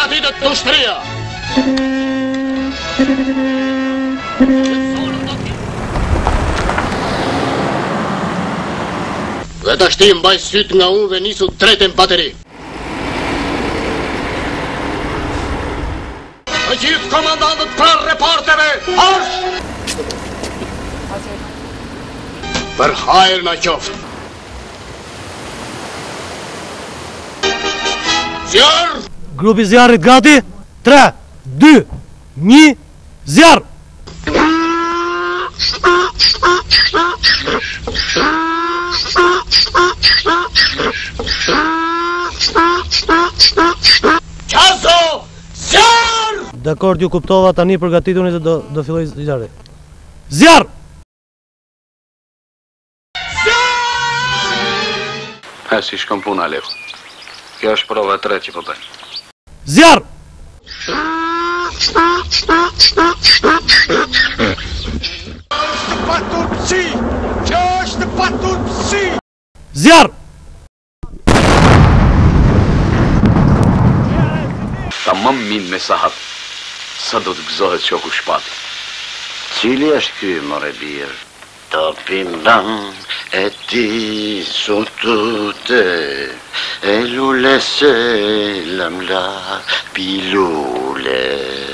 përgatitet të ushtria. Dhe të ashti mbaj syt nga unë dhe nisu tretën bateri. Të gjithë komandantët pra reporteve, arsh! Për hajër në qoftë. Zjarë! Grupi zjarrit gati, 3, 2, 1, zjarë! Qazo! Zjarë! Dakord, ju kuptova, tani përgatituni se do filloj zjarri. Zjarë! Si shkon puna, Alev. Kjo është prova e tretë që po bëjmë. Zjarë! Paturpsi! Kjo është paturpsi! Zjarë! Tamam min me sahat. Sa do të gëzohet shoku shpati. Cili është ky, more birë? Topimban e ti sotute e lule se lamla pilule.